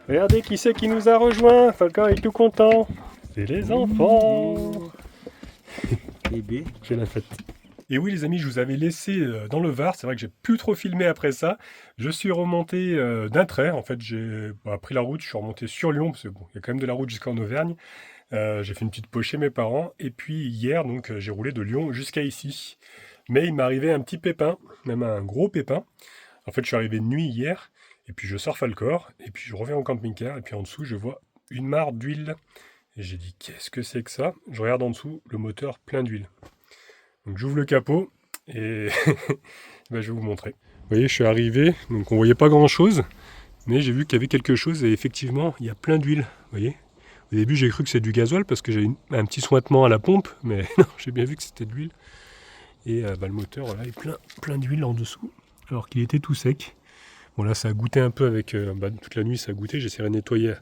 Regardez qui c'est qui nous a rejoint. Falcon est tout content. C'est les enfants. Bébé. J'ai la fête. Et oui les amis, je vous avais laissé dans le Var. C'est vrai que j'ai plus trop filmé après ça. Je suis remonté d'un trait. En fait, j'ai pris la route. Je suis remonté sur Lyon parce que bon, il y a quand même de la route jusqu'en Auvergne. J'ai fait une petite pause chez mes parents. Et puis hier, donc, j'ai roulé de Lyon jusqu'à ici. Mais il m'est arrivé un petit pépin, même un gros pépin. En fait, je suis arrivé de nuit hier. Et puis je sors Falcor. Et puis je reviens au camping-car. Et puis en dessous, je vois une mare d'huile. Et j'ai dit, qu'est-ce que c'est que ça? Je regarde en dessous, le moteur plein d'huile. Donc j'ouvre le capot et ben, je vais vous montrer. Vous voyez, je suis arrivé, donc on voyait pas grand-chose, mais j'ai vu qu'il y avait quelque chose et effectivement, il y a plein d'huile. Vous voyez? Au début, j'ai cru que c'était du gasoil parce que j'ai un petit sointement à la pompe, mais non, j'ai bien vu que c'était de l'huile. Et le moteur, voilà, est plein d'huile en dessous, alors qu'il était tout sec. Bon là, ça a goûté un peu avec toute la nuit, ça a goûté. J'essaierai de nettoyer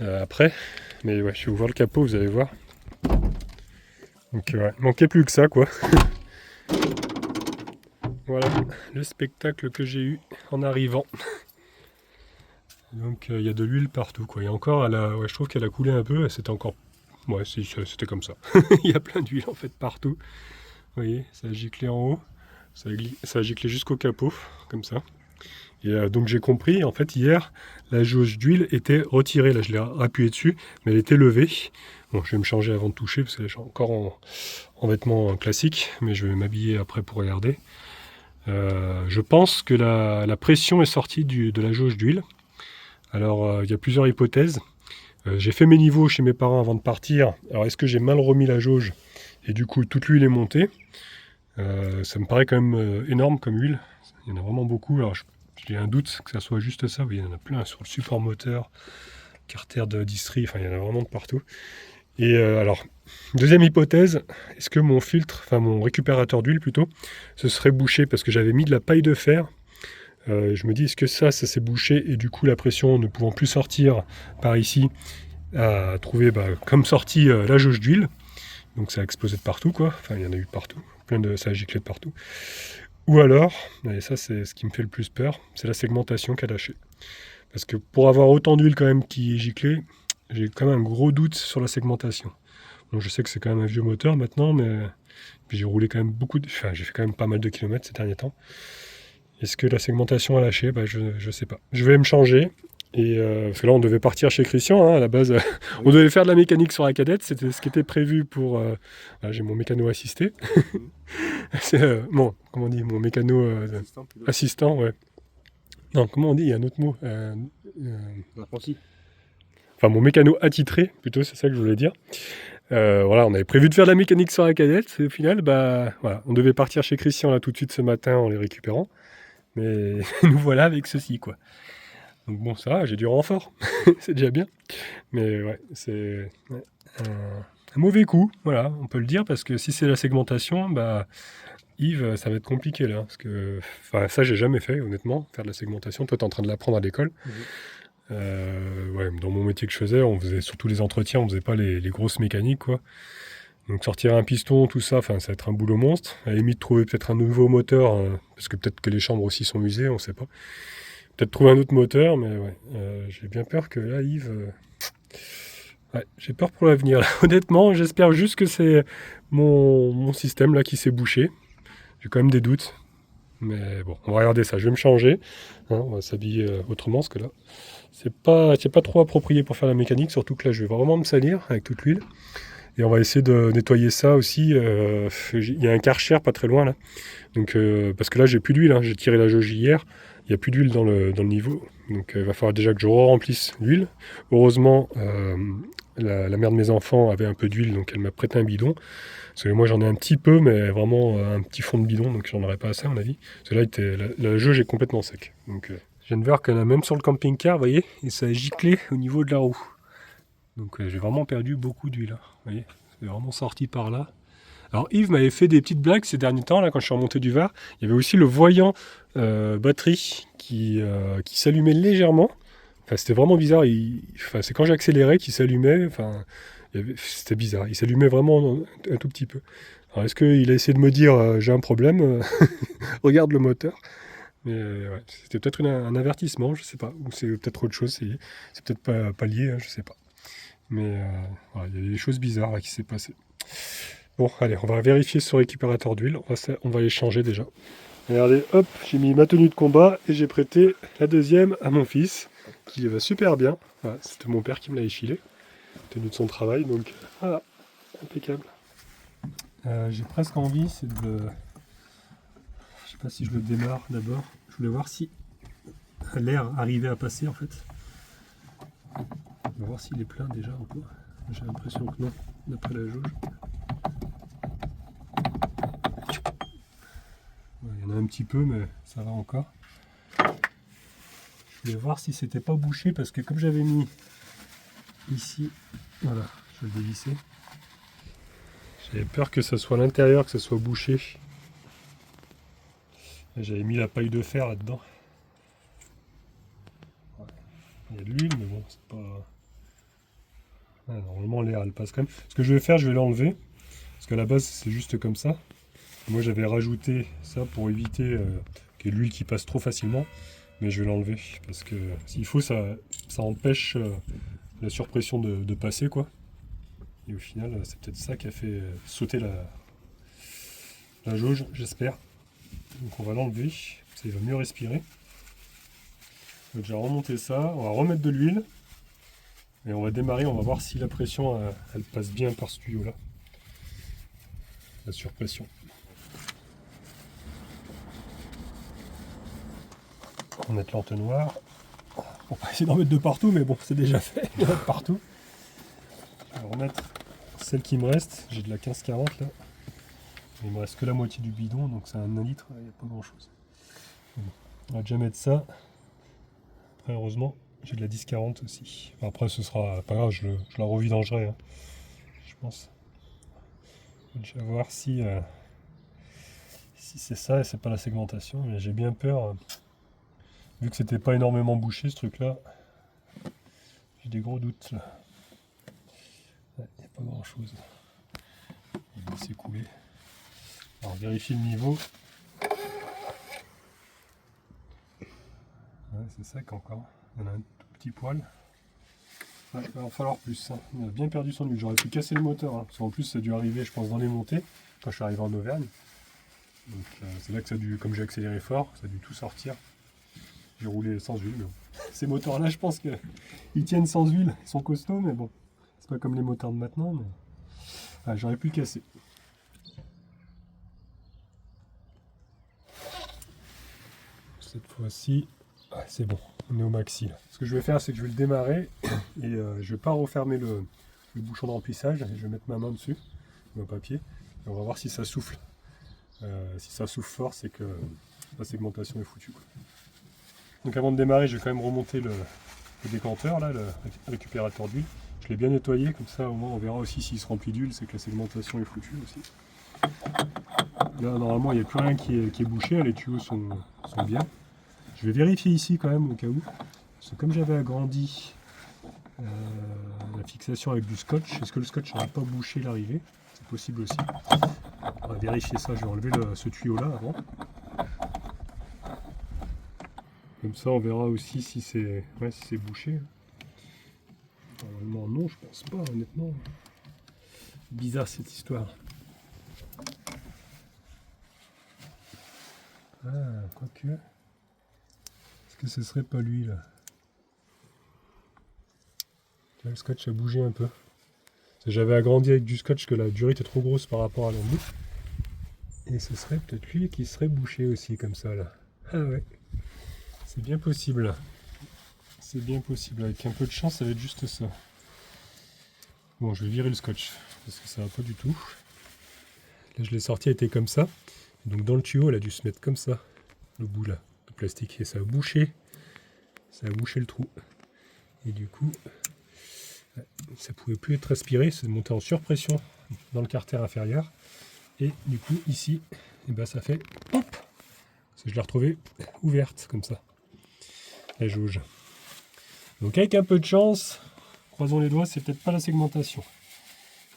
après, mais ouais, je vais vous voir le capot, vous allez voir. Donc ouais, il manquait plus que ça quoi. Voilà le spectacle que j'ai eu en arrivant. Donc il y a de l'huile partout quoi. Il y a encore, je trouve qu'elle a coulé un peu. C'était encore, ouais, c'était comme ça. Il y a plein d'huile en fait partout. Vous voyez, ça a giclé en haut, ça a giclé jusqu'au capot, comme ça. Et donc j'ai compris, en fait hier, la jauge d'huile était retirée. Là je l'ai appuyé dessus, mais elle était levée. Bon, je vais me changer avant de toucher parce que là, je suis encore en vêtements classiques, mais je vais m'habiller après pour regarder. Je pense que la pression est sortie de la jauge d'huile. Alors, il y a plusieurs hypothèses. J'ai fait mes niveaux chez mes parents avant de partir. Alors, est-ce que j'ai mal remis la jauge et du coup, toute l'huile est montée? Ça me paraît quand même énorme comme huile. Il y en a vraiment beaucoup. Alors, j'ai un doute que ça soit juste ça. Oui, il y en a plein sur le support moteur, carter de distri. Enfin, il y en a vraiment de partout. Et alors, deuxième hypothèse, est-ce que mon filtre, enfin mon récupérateur d'huile plutôt, se serait bouché parce que j'avais mis de la paille de fer. Je me dis, est-ce que ça s'est bouché et du coup la pression ne pouvant plus sortir par ici a trouvé comme sortie la jauge d'huile. Donc ça a explosé de partout quoi, enfin il y en a eu partout, ça a giclé de partout. Ou alors, et ça c'est ce qui me fait le plus peur, c'est la segmentation qui a lâché. Parce que pour avoir autant d'huile quand même qui est giclée, j'ai quand même un gros doute sur la segmentation. Bon, je sais que c'est quand même un vieux moteur maintenant, mais puis j'ai roulé quand même j'ai fait quand même pas mal de kilomètres ces derniers temps. Est-ce que la segmentation a lâché? Je sais pas. Je vais me changer. Et parce que là, on devait partir chez Christian, hein, à la base. On devait faire de la mécanique sur la cadette. C'était ce qui était prévu pour... j'ai mon mécano assisté. C'est, comment on dit? Mon mécano assistant, ouais. Non, comment on dit? Il y a un autre mot. Apprenti. Enfin, mon mécano attitré, plutôt, c'est ça que je voulais dire. Voilà, on avait prévu de faire de la mécanique sur la cadette. Et au final, voilà, on devait partir chez Christian là tout de suite ce matin en les récupérant. Mais nous voilà avec ceci, quoi. Donc bon, ça va, j'ai du renfort. C'est déjà bien. Mais ouais, c'est un mauvais coup, voilà, on peut le dire, parce que si c'est la segmentation, Yves, ça va être compliqué là. Parce que, ça, j'ai jamais fait, honnêtement, faire de la segmentation. Toi, t'es en train de l'apprendre à l'école. Ouais, dans mon métier que je faisais, on faisait surtout les entretiens, on faisait pas les grosses mécaniques, quoi. Donc sortir un piston, tout ça, ça va être un boulot monstre. À la limite, trouver peut-être un nouveau moteur, parce que peut-être que les chambres aussi sont usées, on sait pas. Peut-être trouver un autre moteur, mais ouais, j'ai bien peur que là, Yves... ouais, j'ai peur pour l'avenir. Honnêtement, j'espère juste que c'est mon système là qui s'est bouché. J'ai quand même des doutes. Mais bon, on va regarder ça. Je vais me changer. Hein, on va s'habiller autrement, parce que là, c'est pas trop approprié pour faire la mécanique, surtout que là, je vais vraiment me salir avec toute l'huile. Et on va essayer de nettoyer ça aussi. Il y a un Karcher pas très loin là. Donc, parce que là, j'ai plus d'huile. Hein. J'ai tiré la jauge hier. Il n'y a plus d'huile dans le niveau. Donc il va falloir déjà que je remplisse l'huile. Heureusement, la mère de mes enfants avait un peu d'huile, donc elle m'a prêté un bidon. Parce que moi j'en ai un petit peu, mais vraiment un petit fond de bidon, donc j'en aurais pas assez à mon avis. Parce que là, la jauge est complètement sec. Donc je viens de voir qu'elle a même sur le camping-car, vous voyez, et ça a giclé au niveau de la roue. Donc j'ai vraiment perdu beaucoup d'huile. Hein, vous voyez, c'est vraiment sorti par là. Alors Yves m'avait fait des petites blagues ces derniers temps, là, quand je suis remonté du Var. Il y avait aussi le voyant batterie qui s'allumait légèrement. Enfin, c'était vraiment bizarre. C'est quand j'accélérais qu'il s'allumait. Enfin, c'était bizarre. Il s'allumait vraiment un tout petit peu. Alors est-ce qu'il a essayé de me dire j'ai un problème regarde le moteur. Mais ouais, c'était peut-être un avertissement, je sais pas. Ou c'est peut-être autre chose, c'est peut-être pas lié, hein, je sais pas. Mais voilà, il y a des choses bizarres là qui s'est passé. Bon, allez, on va vérifier ce récupérateur d'huile. On va les changer déjà. Regardez, hop, j'ai mis ma tenue de combat et j'ai prêté la deuxième à mon fils, qui va super bien. Voilà, c'était mon père qui me l'avait filé, tenue de son travail, donc voilà, impeccable. J'ai presque envie, c'est de... Je sais pas si je le démarre d'abord. Je voulais voir si l'air arrivait à passer en fait. On va voir s'il est plein déjà ou pas. J'ai l'impression que non, d'après la jauge. Il y en a un petit peu, mais ça va encore. Je voulais voir si c'était pas bouché parce que comme j'avais mis ici, voilà, je vais le dévisser. J'avais peur que ça soit à l'intérieur, que ça soit bouché. J'avais mis la paille de fer là-dedans. Ouais. Il y a de l'huile, mais bon, c'est pas... Ouais, normalement l'air elle passe quand même. Ce que je vais faire, je vais l'enlever. Parce qu'à la base c'est juste comme ça. Moi j'avais rajouté ça pour éviter qu'il y ait de l'huile qui passe trop facilement. Mais je vais l'enlever. Parce que s'il faut, ça empêche la surpression de passer quoi. Et au final c'est peut-être ça qui a fait sauter la jauge, j'espère. Donc on va l'enlever. Ça il va mieux respirer. On va déjà remonter ça. On va remettre de l'huile. Et on va démarrer, on va voir si la pression elle passe bien par ce tuyau là. La surpression. On va mettre l'entonnoir. On va essayer d'en mettre de partout, mais bon, c'est déjà fait. Il y en a de partout. Je vais remettre celle qui me reste. J'ai de la 15-40 là. Il me reste que la moitié du bidon, donc c'est un 1 litre, il n'y a pas grand chose. On va déjà mettre ça. Après, heureusement, j'ai de la 10-40 aussi. Enfin, après, ce sera pas grave, je la revidangerai, hein, je pense. On va déjà voir si c'est ça et c'est pas la segmentation. Mais j'ai bien peur, vu que c'était pas énormément bouché ce truc là. J'ai des gros doutes là. Il n'y a pas grand chose. Il va s'écouler. Alors vérifier le niveau. Ouais, c'est sec encore. Il y en a un tout petit poil. Ouais, il va en falloir plus. Hein. Il a bien perdu son huile. J'aurais pu casser le moteur. Hein, parce qu'en plus, ça a dû arriver, je pense, dans les montées. Quand je suis arrivé en Auvergne. Donc c'est là que ça a dû, comme j'ai accéléré fort, ça a dû tout sortir. J'ai roulé sans huile. Mais bon. Ces moteurs-là, je pense qu'ils tiennent sans huile. Ils sont costauds, mais bon. C'est pas comme les moteurs de maintenant. Mais... Ah, j'aurais pu le casser. Cette fois-ci, c'est bon. On est au maxi. Là. Ce que je vais faire, c'est que je vais le démarrer. Et je vais pas refermer le bouchon de remplissage. Je vais mettre ma main dessus, au papier. Et on va voir si ça souffle. Si ça souffle fort, c'est que la segmentation est foutue. Quoi. Donc avant de démarrer, je vais quand même remonter le décanteur, là, le récupérateur d'huile. Je l'ai bien nettoyé, comme ça au moins on verra aussi s'il se remplit d'huile, c'est que la segmentation est foutue aussi. Là normalement il n'y a plus rien qui est bouché, les tuyaux sont bien. Je vais vérifier ici quand même au cas où. Parce que comme j'avais agrandi la fixation avec du scotch, est-ce que le scotch n'aurait pas bouché l'arrivée? C'est possible aussi. On va vérifier ça, je vais enlever ce tuyau là avant. Comme ça on verra aussi si c'est bouché. Normalement non, je pense pas honnêtement. Bizarre cette histoire. Ah, quoique. Est-ce que ce serait pas lui là? Là, le scotch a bougé un peu. J'avais agrandi avec du scotch que la durée était trop grosse par rapport à l'embout. Et ce serait peut-être lui qui serait bouché aussi comme ça là. Ah ouais. C'est bien possible. C'est bien possible. Avec un peu de chance, ça va être juste ça. Bon, je vais virer le scotch parce que ça va pas du tout. Là, je l'ai sorti, elle était comme ça. Donc dans le tuyau, elle a dû se mettre comme ça, le bout là, de plastique, et ça a bouché le trou. Et du coup, ça pouvait plus être aspiré, c'est monté en surpression dans le carter inférieur. Et du coup, ici, et ben, ça fait hop, parce que je l'ai retrouvée ouverte comme ça, la jauge. Donc avec un peu de chance, croisons les doigts, c'est peut-être pas la segmentation.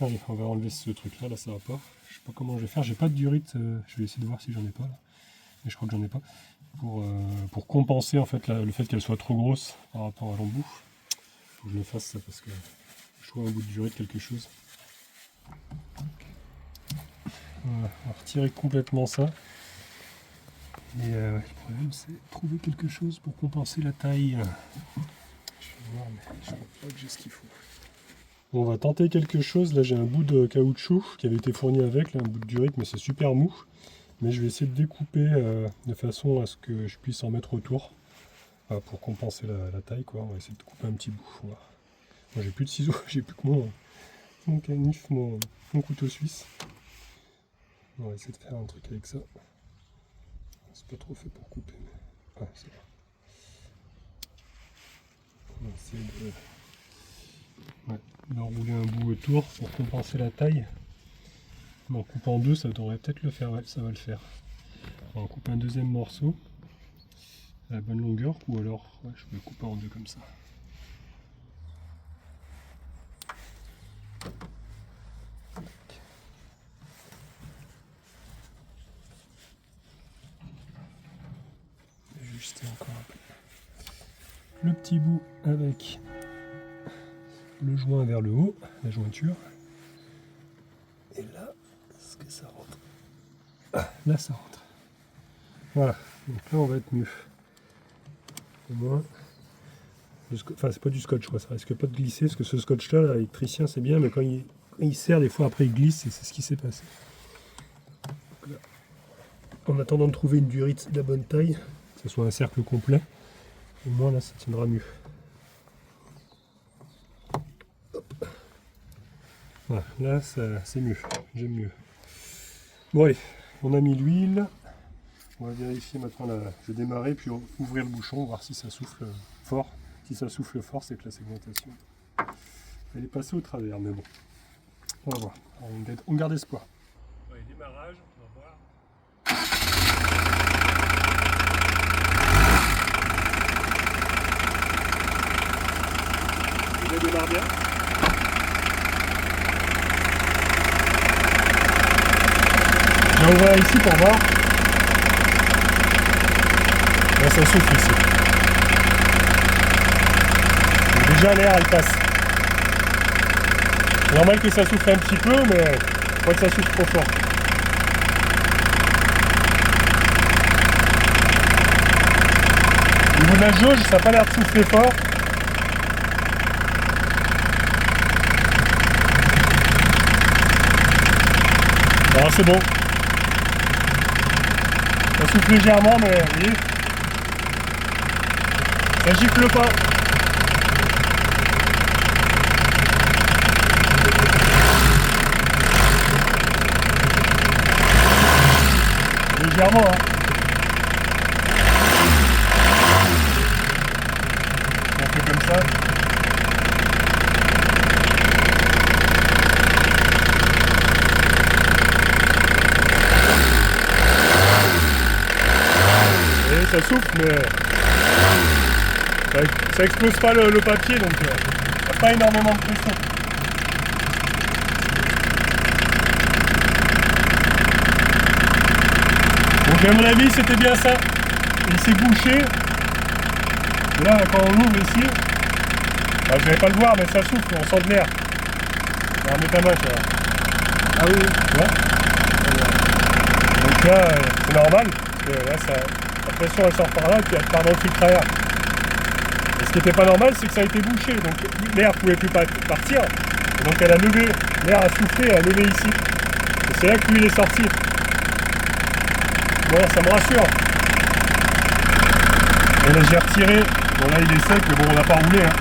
Allez, on va enlever ce truc là, ça va pas. Je sais pas comment je vais faire, j'ai pas de durite, je vais essayer de voir si j'en ai pas là. mais je crois que j'en ai pas, pour compenser en fait le fait qu'elle soit trop grosse par rapport à l'embout. Faut que je le fasse ça parce que je trouve un bout de durée de quelque chose. Voilà, on va retirer complètement ça. Et le problème c'est trouver quelque chose pour compenser la taille. Je vais voir, mais je crois pas que j'ai ce qu'il faut. Bon, on va tenter quelque chose. Là j'ai un bout de caoutchouc qui avait été fourni avec, là, un bout de durite, mais c'est super mou. Mais je vais essayer de découper de façon à ce que je puisse en mettre autour. Pour compenser la taille, quoi. On va essayer de couper un petit bout. Voilà. Moi j'ai plus de ciseaux, j'ai plus que mon canif, mon couteau suisse. On va essayer de faire un truc avec ça. C'est pas trop fait pour couper, mais c'est bon. On va essayer d'enrouler un bout autour pour compenser la taille. En coupant en deux, ça devrait peut-être le faire, ouais, ça va le faire. On va couper un deuxième morceau à la bonne longueur, ou alors je peux le couper en deux comme ça. Ajuster encore un peu. Le petit bout avec le joint vers le haut, la jointure. Et là, est-ce que ça rentre? Là, ça rentre. Voilà, donc là, on va être mieux. Au moins, enfin, c'est pas du scotch, quoi. Ça risque pas de glisser, parce que ce scotch-là, l'électricien, c'est bien, mais quand il serre, des fois, après, il glisse, et c'est ce qui s'est passé. Donc là, en attendant de trouver une durite de la bonne taille, que ce soit un cercle complet, au moins, là, ça tiendra mieux. Voilà, là c'est mieux, j'aime mieux. Bon allez, on a mis l'huile. On va vérifier maintenant, je vais démarrer puis ouvrir le bouchon, voir si ça souffle fort. Si ça souffle fort, c'est que la segmentation elle est passée au travers, mais bon. On va voir, on garde espoir. Ouais, démarrage, on va voir. Il démarre bien. Je vais ouvrir ici pour voir. Là, ça souffle ici. Donc déjà l'air elle passe. C'est normal que ça souffle un petit peu, mais pas que ça souffle trop fort. Au niveau de la jauge, ça n'a pas l'air de souffler fort. Alors c'est bon. Ça souffle légèrement, mais vous voyez, ça gifle pas. Légèrement, hein. On fait comme ça. Ça souffle, mais ça explose pas le papier, donc il n'y a pas énormément de pression. Donc à mon avis c'était bien ça. Il s'est bouché. Et là quand on l'ouvre ici, vous n'allez pas le voir mais ça souffle, on sent de l'air. On va mettre ta main ça. Ah oui, tu vois. Donc là c'est normal, parce que là la pression elle sort par là et puis elle part dans le filtre à air. Et ce qui n'était pas normal, c'est que ça a été bouché, donc l'air ne pouvait plus partir. Et donc elle a levé, l'air a soufflé, elle a levé ici. Et c'est là que l'huile est sortie. Bon, ça me rassure. Et là j'ai retiré, bon là il est sec, mais bon on n'a pas roulé. Hein.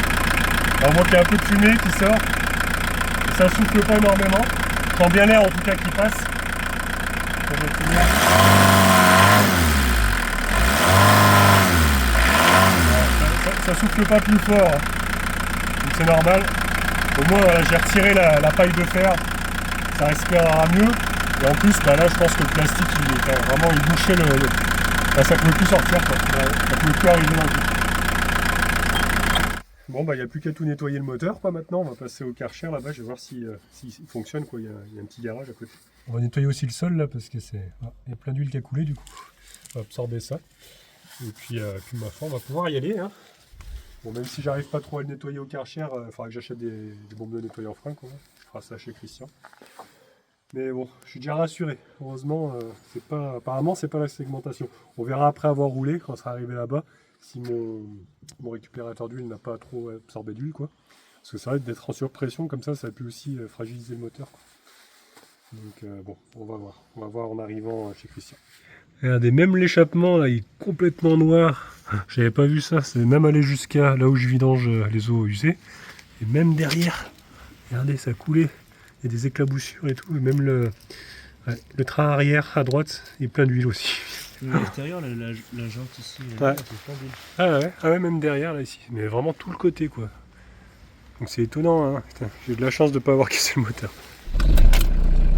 Là, on voit qu'il y a un peu de fumée qui sort. Et ça souffle pas énormément. Je sens bien l'air en tout cas qui passe. Ça souffle pas plus fort, donc c'est normal. Au moins voilà, j'ai retiré la paille de fer, ça respirera mieux. Et en plus là je pense que le plastique il bouchait ça pouvait plus sortir quoi. Ça pouvait plus arriver dans le tout. Bon, bah, il n'y a plus qu'à tout nettoyer le moteur, quoi, maintenant. On va passer au Karcher, là-bas. Je vais voir s'il fonctionne, quoi. Il y a un petit garage à côté. On va nettoyer aussi le sol, là, parce que il y a plein d'huile qui a coulé, du coup. On va absorber ça. Et puis ma foi, on va pouvoir y aller, hein. Bon, même si j'arrive pas trop à le nettoyer au Karcher, il faudra que j'achète des bombes de nettoyant frein, quoi. Je ferai ça chez Christian. Mais bon, je suis déjà rassuré. Heureusement, apparemment, c'est pas la segmentation. On verra après avoir roulé, quand on sera arrivé là-bas, si mon récupérateur d'huile n'a pas trop absorbé d'huile, quoi. Parce que c'est vrai d'être en surpression comme ça peut aussi fragiliser le moteur, quoi. Donc bon, on va voir. On va voir en arrivant chez Christian. Regardez, même l'échappement là, il est complètement noir. J'avais pas vu ça. C'est même allé jusqu'à là où je vidange les eaux usées. Et même derrière, regardez, ça a coulé. Il y a des éclaboussures et tout. Et même le train arrière à droite est plein d'huile aussi. À l'extérieur, la jante ici, Ouais. c'est plein d'huile. Ah ouais, même derrière là ici. Mais vraiment tout le côté, quoi. Donc c'est étonnant, hein. Putain, j'ai de la chance de ne pas avoir cassé le moteur.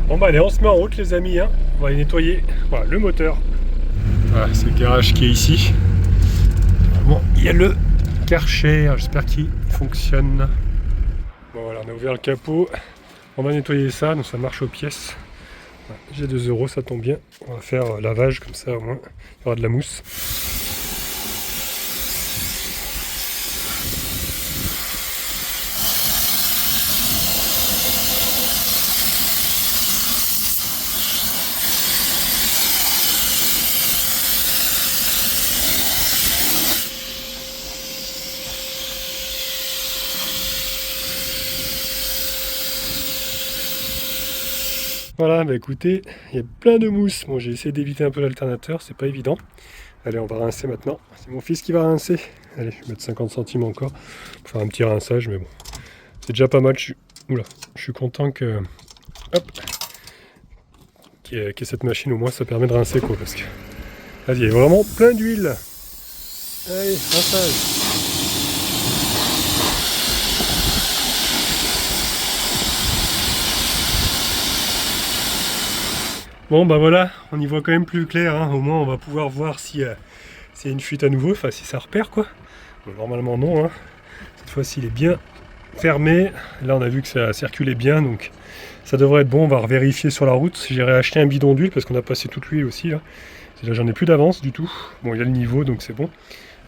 Bon bah allez, on se met en route les amis, hein. On va aller nettoyer le moteur. Voilà, c'est le garage qui est ici. Bon, il y a le Karcher, j'espère qu'il fonctionne. Bon voilà, on a ouvert le capot. On va nettoyer ça, donc ça marche aux pièces. Voilà, j'ai 2 €, ça tombe bien. On va faire lavage comme ça au moins. Il y aura de la mousse. Voilà, bah écoutez, il y a plein de mousse. Bon, j'ai essayé d'éviter un peu l'alternateur, c'est pas évident. Allez, on va rincer maintenant. C'est mon fils qui va rincer. Allez, je vais mettre 50 centimes encore pour faire un petit rinçage, mais bon, c'est déjà pas mal. Je suis content que, qu'il y ait cette machine, au moins ça permet de rincer, quoi, parce que là, il y a vraiment plein d'huile. Allez, rinçage. Bon bah voilà, on y voit quand même plus clair, hein. Au moins on va pouvoir voir s'il y a une fuite à nouveau, enfin si ça repère, quoi. Bon, normalement non, hein. Cette fois-ci il est bien fermé. Là on a vu que ça circulait bien, donc ça devrait être bon. On va revérifier sur la route. J'ai réacheté un bidon d'huile parce qu'on a passé toute l'huile aussi là. Là j'en ai plus d'avance du tout. Bon, il y a le niveau donc c'est bon.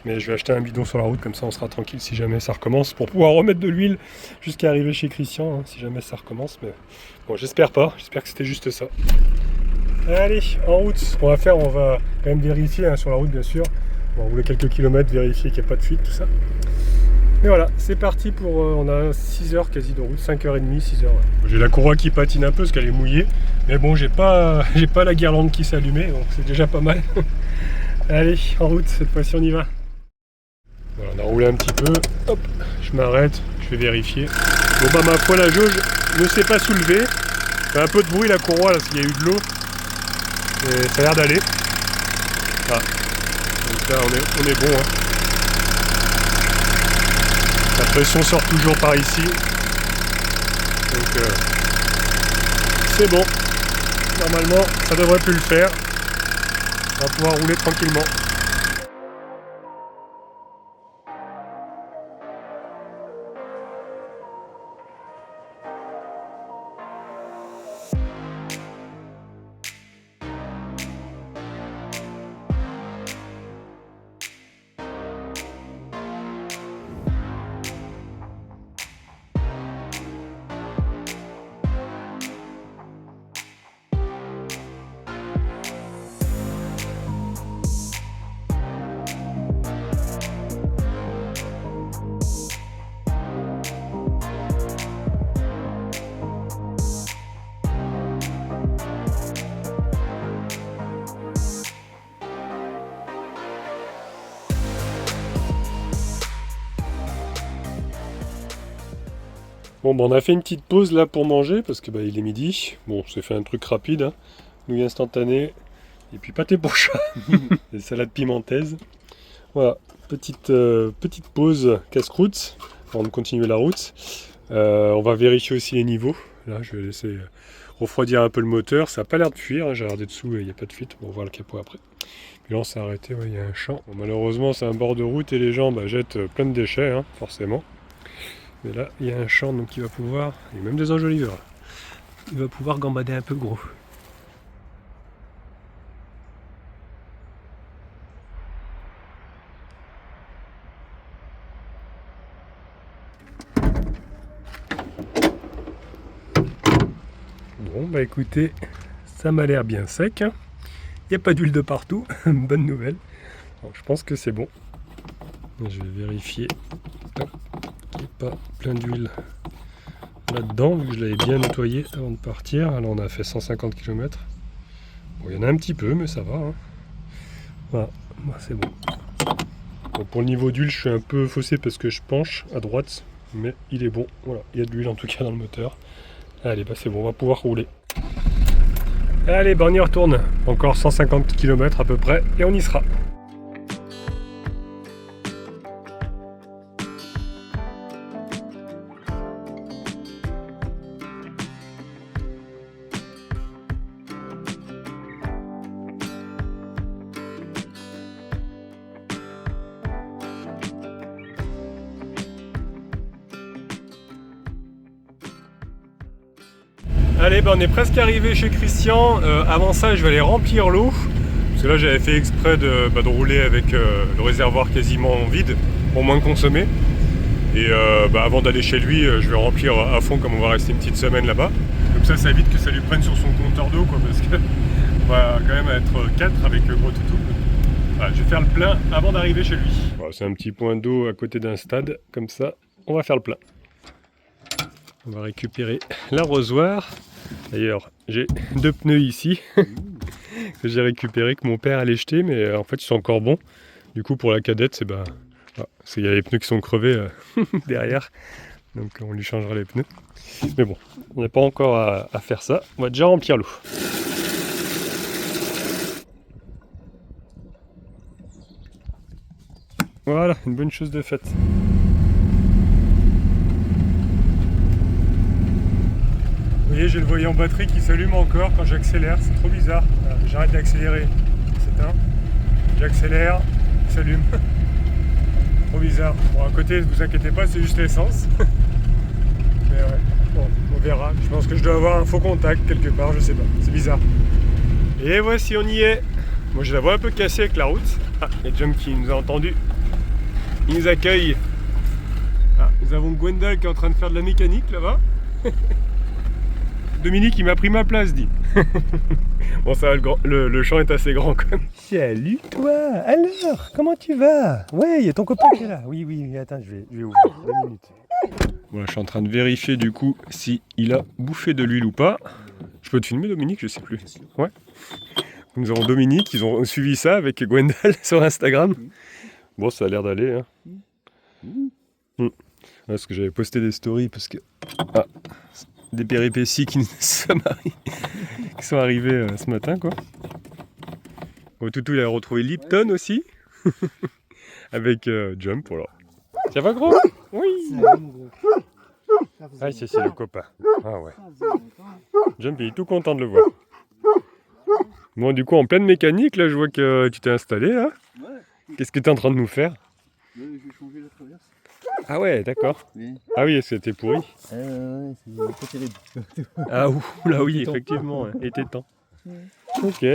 Mais je vais acheter un bidon sur la route, comme ça on sera tranquille si jamais ça recommence, pour pouvoir remettre de l'huile jusqu'à arriver chez Christian, hein, si jamais ça recommence. Mais bon, j'espère pas, j'espère que c'était juste ça. Allez, en route, ce qu'on va faire, on va quand même vérifier, hein, sur la route bien sûr. On va rouler quelques kilomètres, vérifier qu'il n'y a pas de fuite, tout ça. Et voilà, c'est parti pour... on a 6 heures quasi de route, 5h30, 6 heures. Ouais. J'ai la courroie qui patine un peu parce qu'elle est mouillée. Mais bon, j'ai pas la guirlande qui s'allumait, donc c'est déjà pas mal. Allez, en route, cette fois-ci on y va. Voilà, on a roulé un petit peu. Hop, je m'arrête, je vais vérifier. Bon bah ma foi, la jauge ne s'est pas soulevée. Il y a un peu de bruit la courroie là, parce qu'il y a eu de l'eau. Et ça a l'air d'aller. Ah. Donc là on est bon, hein. La pression sort toujours par ici. Donc c'est bon. Normalement ça devrait plus le faire. On va pouvoir rouler tranquillement. Bon, bah on a fait une petite pause là pour manger parce que bah, il est midi. Bon, c'est fait un truc rapide, hein. Nouilles instantanées et puis pâté pour chat et salade pimentaise. Voilà, petite pause casse-croûte avant de continuer la route. On va vérifier aussi les niveaux. Là, je vais laisser refroidir un peu le moteur. Ça n'a pas l'air de fuir, hein. J'ai regardé dessous et il n'y a pas de fuite. On va voir le capot après. Puis là, on s'est arrêté, il y a un champ. Bon, malheureusement, c'est un bord de route et les gens jettent plein de déchets, hein, forcément. Mais là, il y a un champ, donc il va pouvoir, et même des enjoliveurs, il va pouvoir gambader un peu gros. Bon, bah écoutez, ça m'a l'air bien sec. Il n'y a pas d'huile de partout, bonne nouvelle. Alors, je pense que c'est bon. Je vais vérifier. Hop, il n'y a pas plein d'huile là-dedans, vu que je l'avais bien nettoyé avant de partir. Alors on a fait 150 km. Bon, il y en a un petit peu, mais ça va. Hein. Voilà, bah, c'est bon. Bon. Pour le niveau d'huile, je suis un peu faussé parce que je penche à droite, mais il est bon. Voilà, il y a de l'huile en tout cas dans le moteur. Allez, bah c'est bon, on va pouvoir rouler. Allez, bah on y retourne. Encore 150 km à peu près, et on y sera. Allez, ben on est presque arrivé chez Christian. Avant ça, je vais aller remplir l'eau. Parce que là, j'avais fait exprès de rouler avec le réservoir quasiment vide pour moins consommer. Et avant d'aller chez lui, je vais remplir à fond comme on va rester une petite semaine là-bas. Comme ça évite que ça lui prenne sur son compteur d'eau, quoi, parce que on va quand même être 4 avec le gros toutou. Voilà, je vais faire le plein avant d'arriver chez lui. Voilà, c'est un petit point d'eau à côté d'un stade, comme ça, on va faire le plein. On va récupérer l'arrosoir. D'ailleurs, j'ai 2 pneus ici que j'ai récupéré, que mon père allait jeter, mais en fait ils sont encore bons. Du coup pour la cadette, il y a les pneus qui sont crevés derrière, donc on lui changera les pneus. Mais bon, on n'est pas encore à faire ça, on va déjà remplir l'eau. Voilà, une bonne chose de faite. Vous voyez, j'ai le voyant batterie qui s'allume encore quand j'accélère, c'est trop bizarre. Voilà, j'arrête d'accélérer, il s'éteint. J'accélère, il s'allume. Trop bizarre. Bon, à côté, ne vous inquiétez pas, c'est juste l'essence. Mais ouais, bon, on verra. Je pense que je dois avoir un faux contact quelque part, je sais pas. C'est bizarre. Et voici, on y est. Moi, je la vois un peu cassée avec la route. Ah, il y a Jump qui nous a entendu. Il nous accueille. Ah, nous avons Gwendal qui est en train de faire de la mécanique là-bas. Dominique, il m'a pris ma place, dit. Bon, ça va, le champ est assez grand quand même. Salut toi. Alors, comment tu vas? Ouais, il y a ton copain qui est là. Oui, attends, je vais ouvrir 2 minutes. Voilà, je suis en train de vérifier du coup si il a bouffé de l'huile ou pas. Je peux te filmer, Dominique? Je sais plus. Ouais. Nous avons Dominique, ils ont suivi ça avec Gwendal sur Instagram. Bon, ça a l'air d'aller. Hein. Parce que j'avais posté des stories parce que... Ah, des péripéties qui sont arrivées ce matin, quoi. Au toutou, il a retrouvé Lipton aussi. Avec Jump, voilà. Ça va, gros? Oui. Ah, c'est le copain. Ah ouais. Jump, il est tout content de le voir. Bon, du coup, en pleine mécanique, là, je vois que tu t'es installé, là. Qu'est-ce que tu es en train de nous faire? Je vais changer la traverse. Ah ouais, d'accord. Oui. Ah oui, est-ce que c'était pourri? Ouais, c'est pas terrible. Ah là oui, effectivement, il était temps. Ok,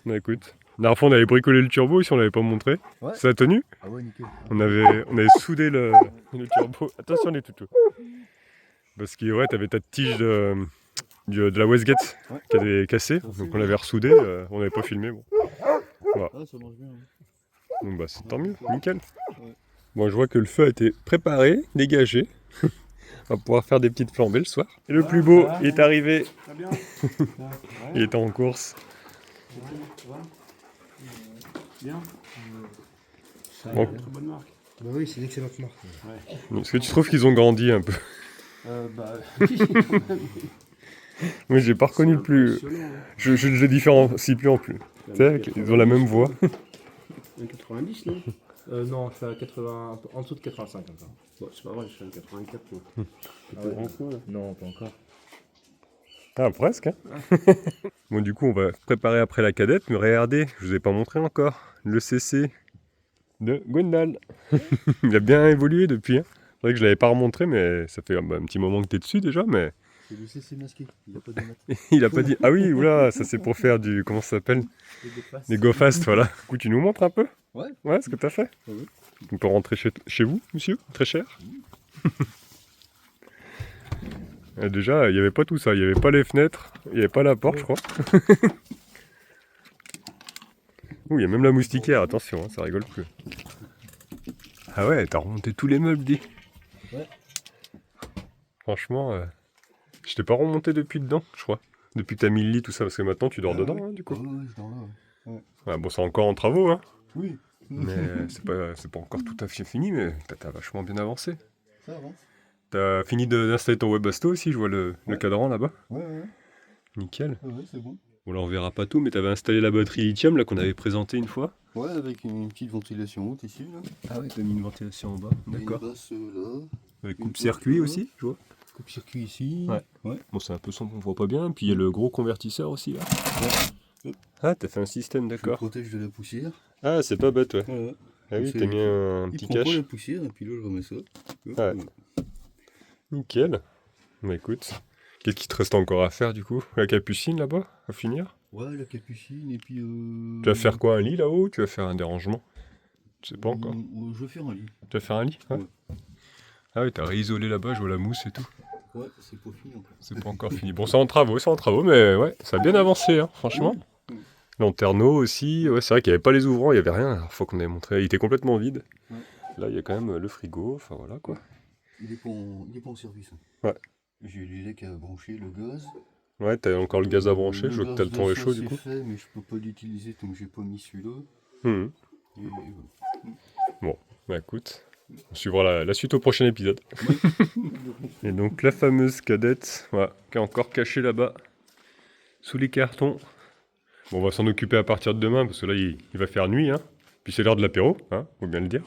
bah écoute. La dernière fois, on avait bricolé le turbo, ici on l'avait pas montré. Ouais. Ça a tenu? Ah ouais, nickel. On avait soudé le turbo. Attention les toutous. Parce que ouais, t'avais ta tige de la Westgate qui avait cassé, donc on l'avait ressoudé, on n'avait pas filmé. Bon. Voilà. Ah, ça marche bien. Donc bah c'est tant mieux, nickel. Bon, je vois que le feu a été préparé, dégagé. On va pouvoir faire des petites flambées le soir. Et le plus beau il est arrivé. Il était en course. Bien. Bon. Très bonne marque. Bah oui, c'est une excellente marque. Est-ce que tu trouves qu'ils ont grandi un peu? Oui. Moi j'ai pas reconnu le plus. Je le différencie plus en plus. Tu sais, ils ont la même voix. 90, non non, je suis à 80, en dessous de 85 encore. Bon, c'est pas vrai, je suis à 84 moi. Non, pas encore. Ah, presque. Hein. Bon, du coup, on va préparer après la cadette, mais regardez, je vous ai pas montré encore le CC de Gwendal. Il a bien évolué depuis. Hein. C'est vrai que je l'avais pas remontré, mais ça fait un petit moment que t'es dessus déjà, mais C'est le CC masqué, il n'y a pas de mat. il a pas dit. Ah oui, oula, ça c'est pour faire du. Comment ça s'appelle? Des go fast, voilà. Du coup, tu nous montres un peu? Ouais. Ouais, ce que t'as fait? Ouais. On peut rentrer chez vous, monsieur? Très cher? Déjà, il n'y avait pas tout ça. Il n'y avait pas les fenêtres, il n'y avait pas la porte, je crois. Ouh, il y a même la moustiquaire, attention, hein, ça rigole plus. Ah ouais, t'as remonté tous les meubles, dis. Ouais. Franchement, je t'ai pas remonté depuis dedans, je crois. Depuis que t'as mis le lit, tout ça, parce que maintenant tu dors dedans, hein, du coup. Ouais, je dors là, ouais. Ouais, bon, c'est encore en travaux, hein. Oui. Mais c'est pas encore tout à fait fini, mais t'as vachement bien avancé. Ça avance. T'as fini d'installer ton Webasto aussi, je vois le cadran là-bas. Ouais. Nickel. Ouais, c'est bon. Bon, là on verra pas tout, mais t'avais installé la batterie lithium là qu'on avait présentée une fois. Ouais, avec une petite ventilation haute ici, là. Ah ouais, t'as mis une ventilation en bas. D'accord. Une basse là. Avec coupe-circuit aussi, je vois. Coupe-circuit ici. Ouais. Bon, c'est un peu sombre, on voit pas bien. Puis il y a le gros convertisseur aussi là. Ah, t'as fait un système, Je le d'accord. protège de la poussière. Ah, c'est pas bête, ouais. Ouais. Ah oui, C'est- t'as mis un Il petit prend pas cache. la poussière, et puis là, je remets ça. Ouais. Nickel. Bah écoute, qu'est-ce qui te reste encore à faire du coup? La capucine là-bas, à finir? Ouais, la capucine, et puis... Tu vas faire quoi, un lit là-haut ou tu vas faire un dérangement? Je sais pas encore. Je vais faire un lit. Tu vas faire un lit? Ouais. Ah oui, t'as réisolé là-bas, je vois la mousse et tout. Ouais, c'est pas fini encore. C'est pas encore fini. Bon, c'est en travaux, mais ouais, ça a bien avancé, hein, franchement. Lanterneau aussi, ouais, c'est vrai qu'il n'y avait pas les ouvrants, il n'y avait rien, la fois qu'on avait montré, il était complètement vide. Ouais. Là, il y a quand même le frigo, enfin voilà quoi. Il est pas en service. Ouais. J'ai les lecs à brancher, le gaz. Ouais, t'as encore le gaz à brancher, je vois que t'as le temps gaz réchaud d'achat, du coup. c'est fait, mais je peux pas l'utiliser tant que j'ai pas mis celui-là. Mhm. Et Bon, bah écoute, on suivra la suite au prochain épisode. Et donc la fameuse cadette, voilà, qui est encore cachée là-bas, sous les cartons. Bon, on va s'en occuper à partir de demain, parce que là, il va faire nuit, hein. Puis c'est l'heure de l'apéro, hein, faut bien le dire.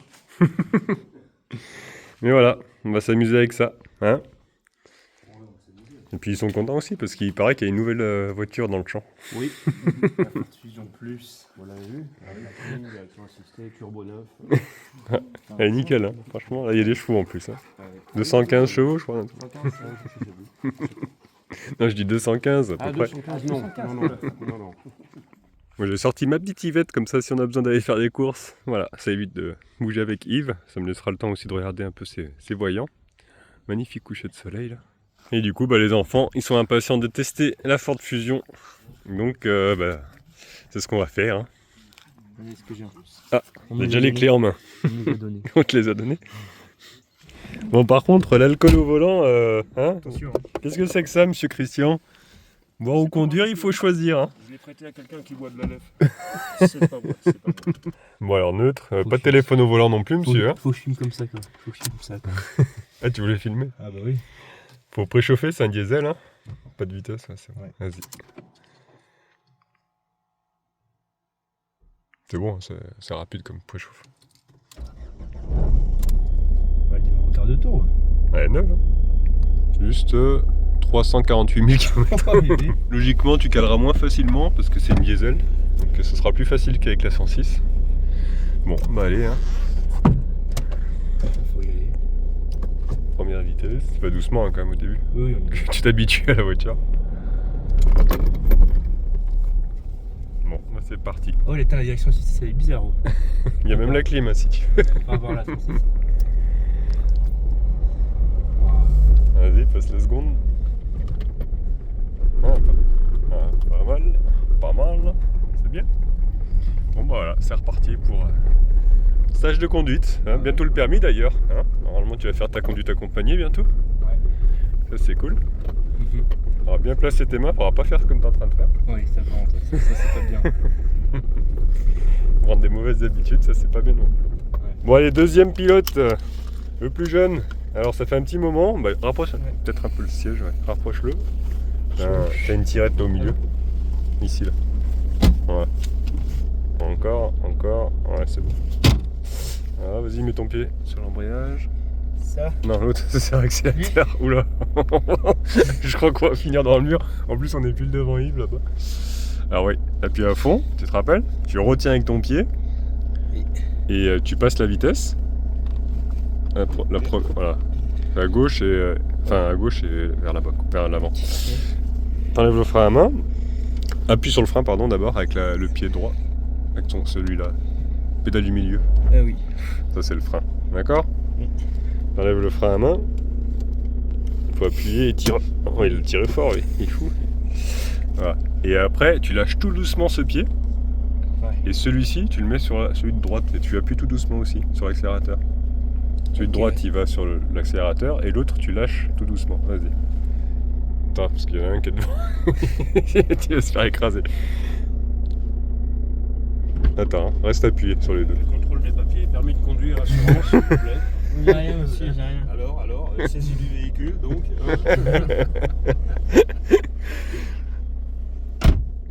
Mais voilà, on va s'amuser avec ça, hein. Et puis ils sont contents aussi, parce qu'il paraît qu'il y a une nouvelle voiture dans le champ. Oui, la Ford Fusion Plus, on l'avait vu, avec la clim, direction assistée, turbo neuf. Elle est nickel, hein. Franchement, là il y a des chevaux en plus. Hein. Ouais. 215 chevaux, je crois. 115, je sais plus. Non, je dis 215 à peu Ah, près. 215, non. Moi j'ai sorti ma petite Yvette, comme ça si on a besoin d'aller faire des courses. Voilà, ça évite de bouger avec Yves. Ça me laissera le temps aussi de regarder un peu ses voyants. Magnifique coucher de soleil là. Et du coup, bah, les enfants, ils sont impatients de tester la Ford Fusion. Donc, bah, c'est ce qu'on va faire. Hein. Est-ce que j'ai un plus? Ah, on a déjà les clés en main. On nous a donné. On te les a données. Bon, par contre, l'alcool au volant, hein, Attention. qu'est-ce que c'est que ça, monsieur Christian? Boire ou conduire, il faut choisir. Hein. Je l'ai prêté à quelqu'un qui boit de la lèvre. C'est pas moi, c'est pas moi. Bon, alors neutre, pas de téléphone au volant non plus, monsieur. Hein. Faut que je filme comme ça, quoi. Faut que je filme comme ça, quoi. Ah, tu voulais filmer? Ah bah oui. Faut préchauffer, c'est un diesel, hein. Pas de vitesse, ouais, c'est vrai. Ouais. Vas-y. C'est bon, c'est rapide comme préchauffe. Bah, il y a un retard de tour. Ouais, neuf, hein. Juste 348 000 km. Logiquement, tu caleras moins facilement parce que c'est une diesel. Donc ce sera plus facile qu'avec la 106. Bon, bah allez, hein. Faut y aller. Première vitesse. Tu vas doucement hein, quand même au début. Oui, Que tu t'habitues à la voiture. Bon, bah c'est parti. Oh, l'état de la direction 6, c'est bizarre. Oh. Il y a même la clim hein, si tu veux. On va voir la 106. Vas-y, passe la seconde. Pas mal, pas mal. C'est bien. Bon bah voilà, c'est reparti pour stage de conduite. Hein, bientôt le permis d'ailleurs. Hein. Normalement tu vas faire ta conduite accompagnée bientôt. Ouais. Ça c'est cool. On va bien placer tes mains, faudra pas faire comme tu es en train de faire. Oui, ça va rentrer. Ça c'est pas bien. Prendre des mauvaises habitudes, ça c'est pas bien non plus. Ouais. Bon allez, deuxième pilote, le plus jeune. Alors ça fait un petit moment, bah, rapproche peut-être un peu le siège, ouais. Rapproche-le. T'as une tirette là au milieu. Ici là. Ouais. Encore, ouais c'est bon. Ah, vas-y, mets ton pied sur l'embrayage. Ça. Non, l'autre c'est l'accélérateur. Oula. Je crois qu'on va finir dans le mur. En plus on est plus le devant Yves là-bas. Alors oui, appuie à fond, tu te rappelles. Tu retiens avec ton pied. Oui. Et tu passes la vitesse. Voilà. À gauche et à gauche et vers là-bas, vers l'avant. T'enlèves le frein à main. Appuie sur le frein d'abord avec le pied droit. Avec celui-là. Pédale du milieu. Ah oui. Ça c'est le frein. D'accord? T'enlèves le frein à main. Faut appuyer et tirer. Oh, il le tire fort, lui. Il est fou. Voilà. Et après, tu lâches tout doucement ce pied. Ouais. Et celui-ci, tu le mets sur celui de droite. Et tu appuies tout doucement aussi sur l'accélérateur. Celui de droite, il va sur l'accélérateur. Et l'autre, tu lâches tout doucement. Vas-y. Attends, parce qu'il y en a un qui est devant. Tu vas se faire écraser. Attends, hein, reste appuyé sur les deux. Contrôle des papiers, permis de conduire, assurance, s'il vous plaît. J'ai rien aussi, j'ai rien. Alors, saisie du véhicule, donc.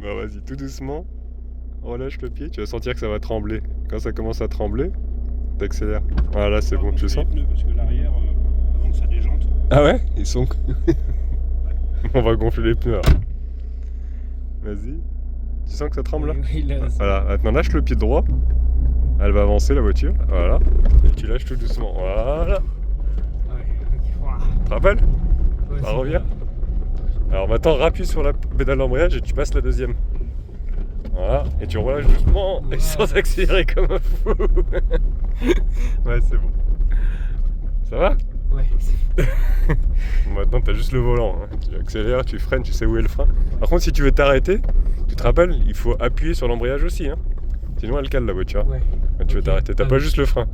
Bon, vas-y, tout doucement. Relâche le pied, tu vas sentir que ça va trembler. Quand ça commence à trembler, t'accélères. Voilà, c'est bon, tu le sens? Parce que l'arrière, avant que ça déjante. Ah ouais? Ils sont... On va gonfler les pneus. Vas-y. Tu sens que ça tremble là? Oui, là, Voilà, maintenant lâche le pied droit. Elle va avancer la voiture. Voilà. Et tu lâches tout doucement. Voilà. Tu te rappelles? Ouais, Ça revient. Alors maintenant rappuie sur la pédale d'embrayage et tu passes la deuxième. Voilà. Et tu relâches doucement et sans accélérer comme un fou. Ouais, c'est bon. Ça va? Ouais. Maintenant t'as juste le volant, hein. Tu accélères, tu freines, tu sais où est le frein. Par contre si tu veux t'arrêter, tu te rappelles, il faut appuyer sur l'embrayage aussi, hein. Sinon elle cale la voiture. Ouais. Quand tu veux t'arrêter, t'as pas juste le frein.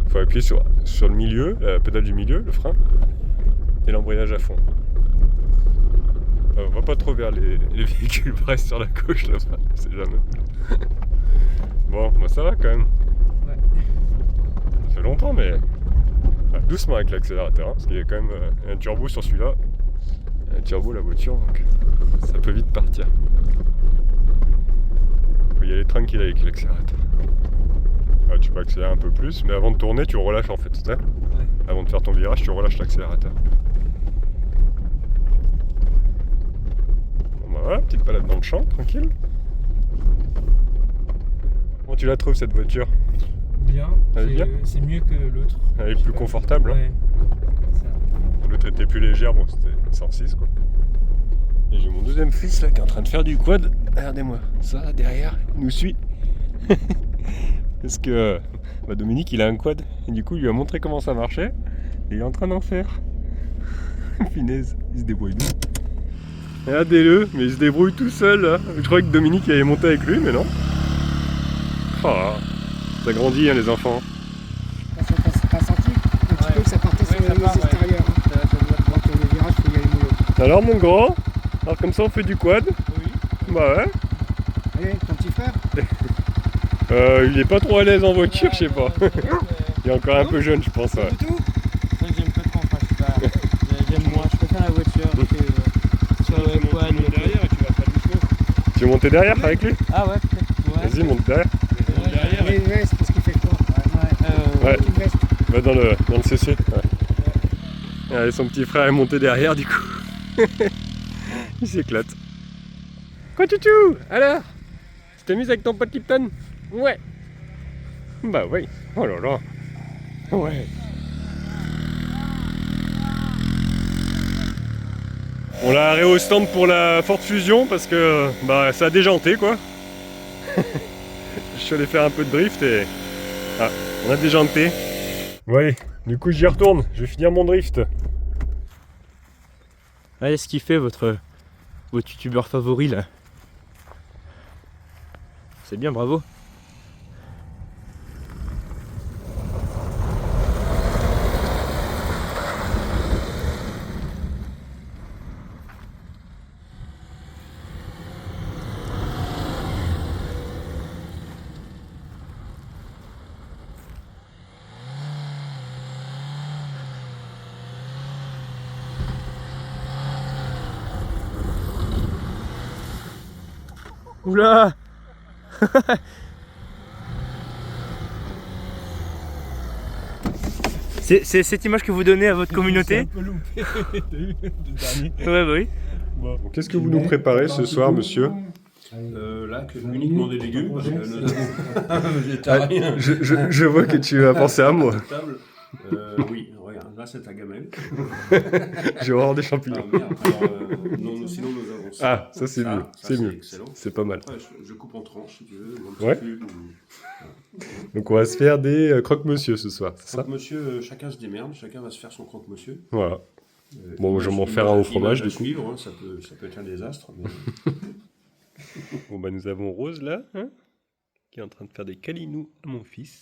Il faut appuyer sur le milieu, la pédale du milieu, le frein, et l'embrayage à fond. On va pas trop vers les véhicules, reste sur la gauche là-bas, je sais jamais. Bon, bah ça va quand même. Ouais. Ça fait longtemps mais... doucement avec l'accélérateur, hein, parce qu'il y a quand même un turbo sur celui-là. Un turbo la voiture, donc ça peut vite partir. Faut y aller tranquille avec l'accélérateur. Ah, tu peux accélérer un peu plus, mais avant de tourner, tu relâches en fait, tu sais. Ouais. Avant de faire ton virage, tu relâches l'accélérateur. Bon bah voilà, petite balade dans le champ, tranquille. Comment tu la trouves cette voiture? Bien. Elle est bien. C'est mieux que l'autre. Elle est plus confortable, hein. Ouais. Ça. L'autre était plus légère, bon c'était 106 quoi. Et j'ai mon deuxième fils là qui est en train de faire du quad. Regardez-moi, ça derrière, il nous suit. Parce que Dominique il a un quad et du coup il lui a montré comment ça marchait et il est en train d'en faire. Finesse, il se débrouille bien. Regardez-le, mais il se débrouille tout seul là. Je croyais que Dominique allait monter avec lui, mais non. Ah, ça grandit hein, les enfants. T'as senti un petit peu que ça partait sur les extérieurs. Donc le virage, faut y aller mollo. Alors mon grand, alors comme ça on fait du quad. Oui. Bah ouais. Allez, ton petit frère. Il est pas trop à l'aise en voiture, je sais pas. Il est encore un peu jeune, je pense. Ouais. Du tout. Ça j'aime pas trop, enfin je sais pas. J'aime moins, je préfère la voiture que sur le quad. Derrière et tu vas faire doucement. Tu veux monter derrière avec lui? Ah ouais, peut-être. Ouais. Vas-y, monte derrière. Derrière. Oui, ouais, c'est parce qu'il fait froid. Ouais. Une veste. Va dans le CC. Ouais. Allez, son petit frère est monté derrière du coup. Il s'éclate. Quoi toutou? Alors? Tu t'amuses avec ton pote Lipton? Ouais. Bah oui. Oh là là. Ouais. On l'a arrêté au stand pour la Ford Fusion parce que bah ça a déjanté quoi. Je suis allé faire un peu de drift et... Ah, on a déjanté. Ouais, du coup j'y retourne, je vais finir mon drift. Allez, ce qui fait votre youtubeur favori là. C'est bien, bravo. Oula. C'est cette image que vous donnez à votre communauté? Un peu loupé. T'as vu le dernier. Ouais, bah oui. Bon, qu'est-ce que vous nous préparez ce soir, monsieur? Là, uniquement des légumes, parce que nous avons un végétarien. Je vois que tu as pensé à moi. Table. Oui, regarde, là c'est ta gamelle. J'ai horreur des Ah, champignons. merde. Alors, non, sinon nous avons ça. Ah, ça c'est mieux. Ça, C'est mieux. excellent. C'est pas mal. Après, je coupe en tranches si tu veux. ou un petit Ouais. cube, ou- Donc on va se faire des croque-monsieur ce soir, c'est ça? Croque-monsieur, chacun se démerde, chacun va se faire son croque-monsieur. Voilà. Bon, je vais m'en faire un au fromage, du coup. Suivre, hein, ça peut être un désastre. Mais... Bon bah nous avons Rose là, hein, qui est en train de faire des câlinous à mon fils.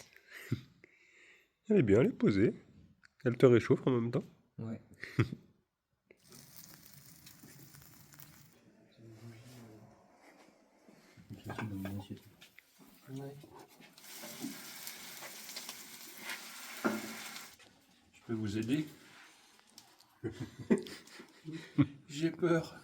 Elle est bien, elle est posée. Elle te réchauffe en même temps. Ouais. Je peux vous aider? J'ai peur.